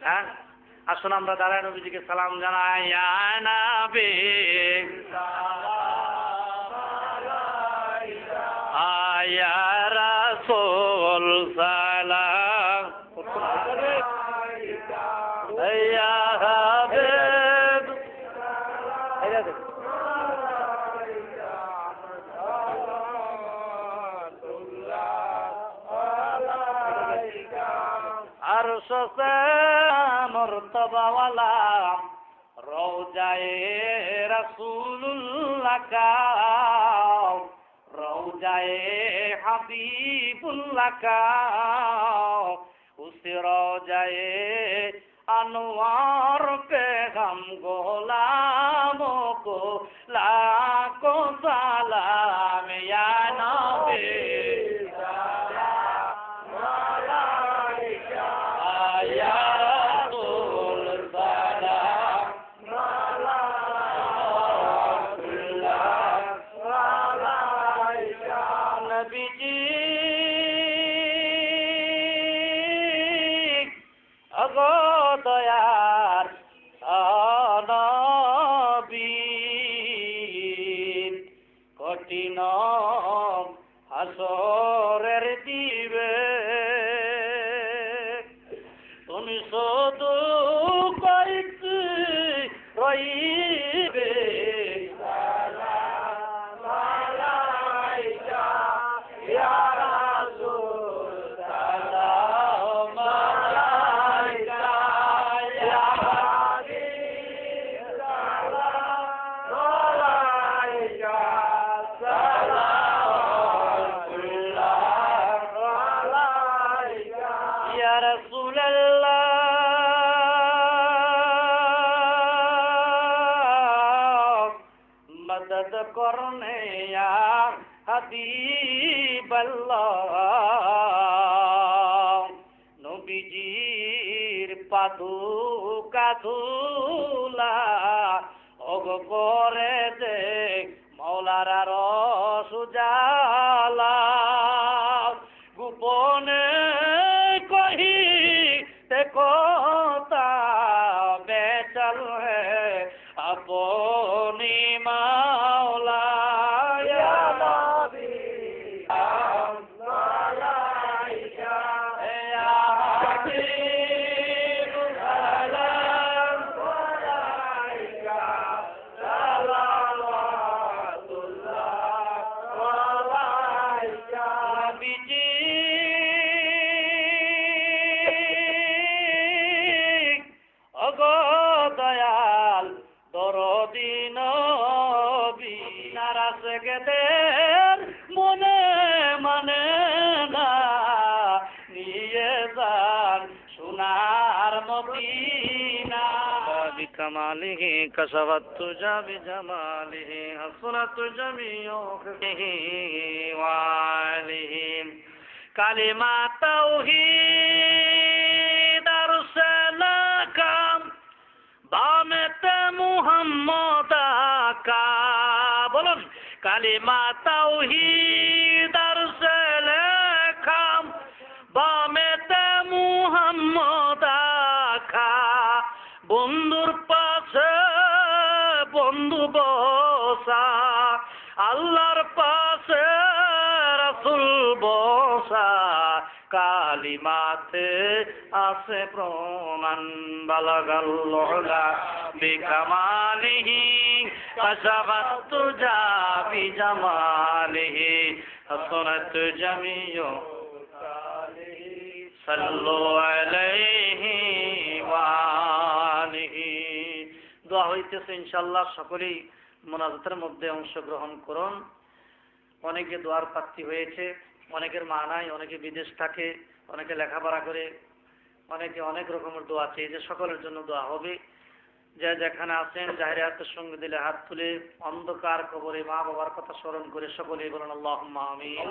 হ্যাঁ, আসুন আমরা দাঁড়ায় নবীজিকে সালাম জানাই। ইয়া নবী ইয়া রাসূল সালাম ইয়া হাবিব। আরশ সে মর্তবা ওয়ালা রওজায়ে রাসূলুল্লাহ কা রওজায়ে হাবিবুল্লাহ কা उस रोजाए अनवार पे हम गुलामों को लाखों सलाम या नबी सलाम अलैका या रसूल सलाम अलैका नबी जी अगो दयार नबी कठिन হাসরের দিবে তুমি শুধু কইতে রইবে সালাম আলাইকা ইয়া রাসূল সালাম আলাইকা ইয়া হাবিব সালাম আলাইকা या रसूल अल्लाह मदद करने या हबीब अल्लाह नबीजीर पादुका धूला ओग करे दे मौलारा रसुजाला গোপনে কহি তে কথা বেচল হে আপনি মাওলা ইয়া নবী মালাইকা ইয়া হাবিব সালাম আলাইকা সালাওয়াতুল্লাহ আলাইকা নবীজি দয়াল দরদি নবী নারাজ গেদের মনে মানে না নিয়ে যান সোনার মদিনা বিকামালিহি কাসাবাত তুজা বিজামালিহি হাসনাত জামিউ খিহি ওয়ালিহি কালিমা তাওহীদ আরসালাকাম বামেতে মুহাম্মদ আকা বলুন কালিমা তাওহীদ আরসালাকাম বামেতে মুহাম্মদ আকা বন্ধুর পাশে বন্ধু বসা আল্লাহর পাশে রাসূল বসা কালিমাতে আছে প্রমাণ বালাগাল্লাহ বিকামালিহি কাসাবাত জাবি জামালিহি হাসনাত জামিউ সাল্লু আলাইহি ওয়া আলিহি। দোয়া হইতেছে ইনশাআল্লাহ, সকলেই মোনাজাতের মধ্যে অংশগ্রহণ করুন। অনেকে দোয়ার প্রার্থী হয়েছে, অনেকের মা নাই, অনেকে বিদেশ থাকে, অনেকে লেখাপড়া করে, অনেকে অনেক রকমের দোয়া আছে। যে সকলের জন্য দোয়া হবে। যে যেখানে আছেন জাহিরে হাতের সঙ্গে দিলে হাত তুলে অন্ধকার কবরে মা বাবার কথা স্মরণ করে সকলেই বলেন আল্লাহুম্মা আমিন।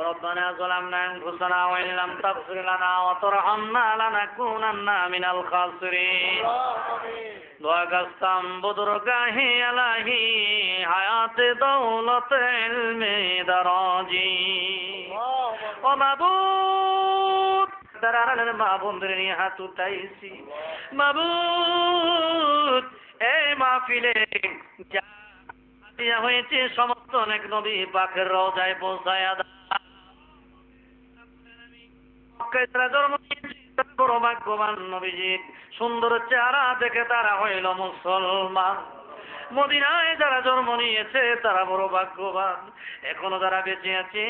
ربنا ظلمنا أنفسنا وإن لم تغفر لنا وترحمنا لنكونن من الخاسرين دعا کرتم بزرگاہی الہی حیات دولت علم دراجی و معبود তারা আড়ালের মা বোনদের নিয়ে হাত উঠাইছি। মাবুদ এই মাহফিলে যা হাদিয়া হয়েছে সমস্ত অনেক নবী পাকের রওজায় পৌঁছায়া দাও। মক্কায় তারা জন্ম নিয়েছে, বড় ভাগ্যবান নবীজির সুন্দর চেহারা দেখে তারা হইল মুসলমান। মদিনায় যারা জন্ম নিয়েছে তারা বড় ভাগ্যবান। এখনো যারা বেঁচে আছে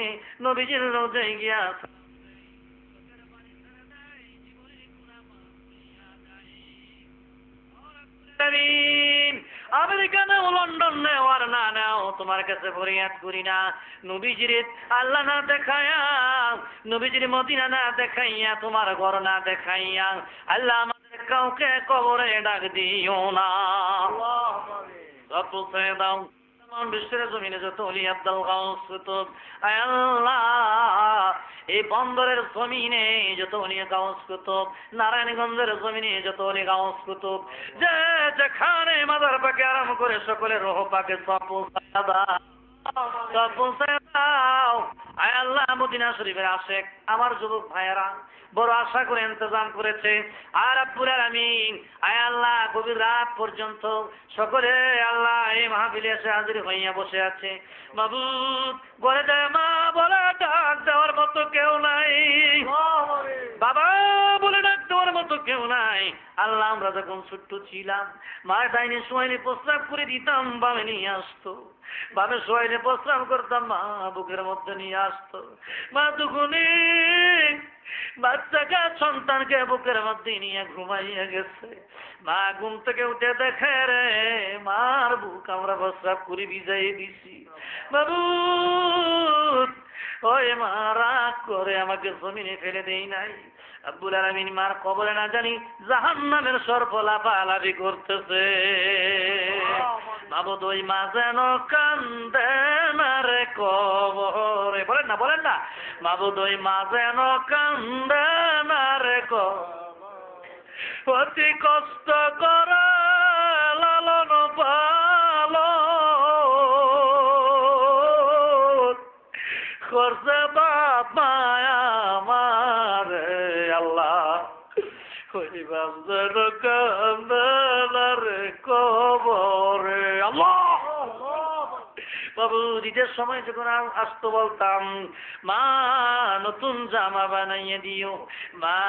নবীজির রওজায় গিয়া আমেরিকা নেও, লন্ডন নেও, আর না নেও, তোমার কাছে ফরিয়াদ করি না। নবীজির আল্লাহ না দেখাইয়া, নবীজির মদিনা না দেখাইয়া, তোমার ঘর না দেখাইয়া আল্লাহ আমাদের কাউকে কবরে ডাক দিও না। দাও বিশ্বের জমিনে যত অলি আব্দুল গাউস কুতুব, আয় আল্লাহ এই বন্দরের জমিনে যত অলি গাউস কুতুব, নারায়ণগঞ্জের জমিনে যত অলি গাউস কুতুব, যে যেখানে মাদার পাকে আরাম করে সকলের রহ পাকে সব পৌঁছায় দাও। আয় আল্লাহ মদিনা শরীফের আশেক আমার যুবক ভাইয়েরা বড় আশা করে ইন্তজাম করেছে, আর রব্বুল আলামিন আয় আল্লাহ গভীর রাত পর্যন্ত সকলে আল্লাহ এই মাহফিলে এসে হাজির হইয়া বসে আছে। মাবুদ ঘরে যায় মা বলে ডাক দেওয়ার মতো কেউ নাই, বাবা বলে ডাক দেওয়ার মতো কেউ নাই। আল্লাহ আমরা যখন ছোট্ট ছিলাম মা ডাইনে শোয়াইনে প্রস্রাব করে দিতাম, বামে নিয়ে আসতো, বামে শোয়াইনে প্রস্রাব করতাম, মা বুকের মধ্যে নিয়ে আসতো। মা দুগুনি বাচ্চাকে সন্তানকে বুকের মধ্যে নিয়ে ঘুমাইয়া গেছে, মা ঘুম থেকে উঠে দেখে রে মার বুক আমরা প্রস্রাব করে ভিজাই দিছি। বাবু ওই মা রাগ করে আমাকে জমিনে ফেলে দেই নাই। রব্বুল আলামিন মার কবরে না জানি জাহান্নামের সর্প লাফালাফি করতেছে। মাবুদ ওই মা যেন কান্দে না রে কবরে, বলেন না বলেন না, মাবুদ ওই মা যেন কান্দে না রে কবরে, অতি কষ্ট করে লালন পালন করছে বাপ মায়া আমার আল্লাহ, ওই বাপ যেন কান্দে না রে কবরে। আল্লাহ বাবু ঈদের সময় যখন আসতো বলতাম মা নতুন জামা বানাইয়ে দিও, মা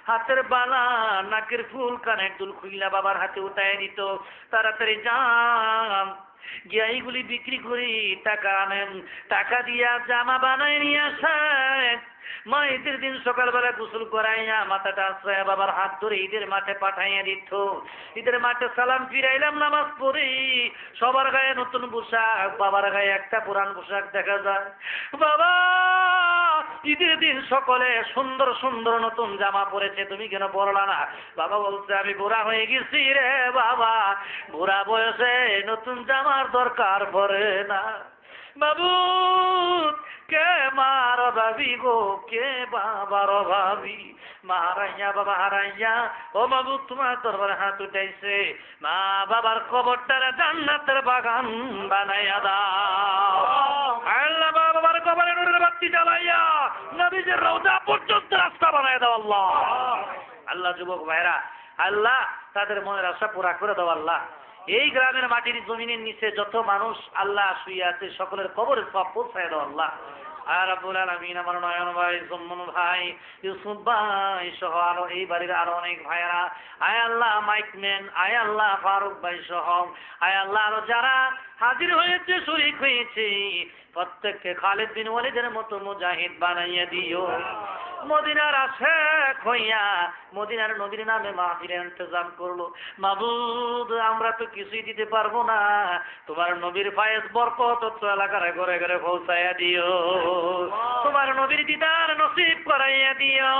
হাতের বালা নাকের ফুল কানের দুল খুইলা বাবার হাতে উঠায় দিত, তাড়াতাড়ি যান গিয়া এইগুলি বিক্রি করি টাকা আনেন, টাকা দিয়া জামা বানাই নিয়ে আসে। মা ঈদের দিন সকালবেলা গোসল করাইয়া মাথাটা আশ্রয় বাবার হাত ধরে ঈদের মাঠে পাঠাইয়া দিত। ঈদের মাঠে সালাম ফিরাইলাম নামাজ পড়ি, সবার গায়ে নতুন পোশাক, বাবার গায়ে একটা পুরান পোশাক দেখা যায়। বাবা ঈদের দিন সকলে সুন্দর সুন্দর নতুন জামা পরেছে, তুমি কেন পরলা না? বাবা বলছে আমি বুড়া হয়ে গেছি রে বাবা, বুড়া বয়সে নতুন জামার দরকার পড়ে না। বাবু কে মার ভাবি গো, কে বাবার ভাবি, মা হারাইয়া বাবা হারাইয়া ও বাবু তোমার দরবারে হাত উঠাইছে, মা বাবার কবরটারে জান্নাতের বাগান বানাইয়া দাও। আল্লাহ বাবার কবরে নূরের বাতি জ্বালাইয়া নবীজির রওজা পর্যন্ত রাস্তা বানাইয়া দাও আল্লাহ। আল্লাহ যুবক ভাইরা আল্লাহ তাদের মনের আশা পুরা করে দাও আল্লাহ। এই গ্রামের মাটির জমিনের নিচে যত মানুষ আল্লাহ শুয়ে আছে সকলের কবরে সব পৌঁছায় দাও আল্লাহ। আর রব্বুল আলামিন আমার নয়ন ভাই, জম্মন ভাই, ইউসুফ ভাই সহ আরো এই বাড়ির আরো অনেক ভাইরা, আয় আল্লাহ মাইকম্যান, আয় আল্লাহ ফারুক ভাই সহ, আয় আল্লাহ আরো যারা হাজির হয়েছে শরীক হয়েছে প্রত্যেককে খালিদ বিন ওয়ালিদের মতো মুজাহিদ বানাইয়া দিও। মদিনার আশেক হইয়া মদিনার নবীর নামে মাহফিলের ইন্তজাম করলো। মাবুদ আমরা তো কিছুই দিতে পারবো না, তোমার নবীর ফায়েজ বরকত এলাকার ঘরে ঘরে পৌঁছাইয়া দিও, তোমার নবীর দিদার নসিব করাইয়া দিও।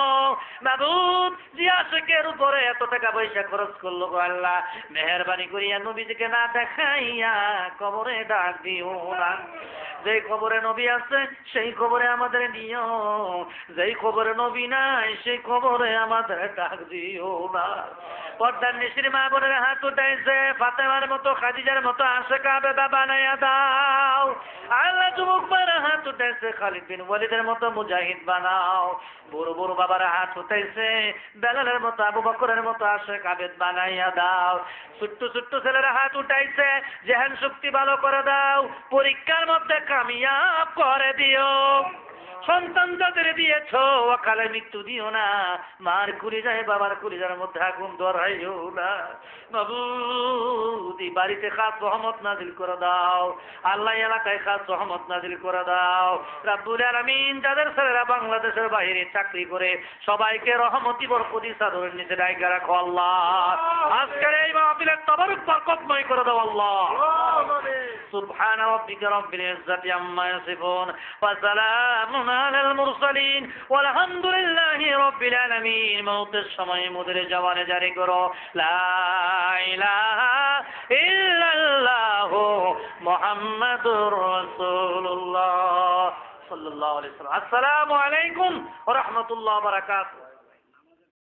মাবুদ যে আশেকের উপরে এত টাকা পয়সা খরচ করলো গো আল্লাহ, মেহেরবানি করিয়া নবীজিকে না দেখাইয়া কবরে ডাক দিও না। যেই খবরে নবী আছে সেই খবরে আমাদের নিও, যেই খবরে নবী নাই সেই খবরে আমাদের ডাক দিও না। পর্দার নিশির মা বোনের হাত উঠাইছে, ফাতেমার মতো খাদিজার মতো আশিকা বেদা বানাইয়া দাও। আল্লাহ যুবক মারা হাত উঠাইছে, খালিদ বিন ওয়ালিদের মতো মুজাহিদ বানাও। বড় বড় বাবারা হাত উঠাইছে, বেলালের মতো আবু বকরের মতো আশিক আবেদ বানাইয়া দাও। ছোট্ট ছোট্ট ছেলেরা হাত উঠাইছে, জেহান শক্তি ভালো করে দাও, পরীক্ষার মধ্যে কামিয়াব করে দিও। সন্তান যাদের দিয়েছ অকালে মৃত্যু দিও না, মার কলিজায় বাবার কলিজার মধ্যে আগুন ধরাইও না। মাবুদ, বাড়িতে খাস রহমত নাজিল করে দাও, আল্লাহ এলাকায় খাস রহমত নাজিল করে দাও। রাব্বুল আলামিন, যাদের ছেলেরা বাংলাদেশের বাইরে চাকরি করে সবাইকে রহমতি বরকতি চাদরের নিচে ডাইকা রাখো আল্লাহ। আজকের এই মাহফিলের তবারক বরকতময় করে দাও আল্লাহ। সুবহান রাব্বিকা রাব্বিল ইজ্জাতি আম্মা ইয়াসিফুন ওয়া সালামুন আলাল মুরসালিন ওয়ালহামদুলিল্লাহি রাব্বিল আলামিন। মওতের সময় মুদের জবানে জারি করো লা ইলাহা ইল্লাল্লাহু মুহাম্মাদুর রাসূলুল্লাহ সাল্লাল্লাহু আলাইহি ওয়াসাল্লাম। আসসালামু আলাইকুম ওয়া রাহমাতুল্লাহি ওয়া বারাকাতুহু।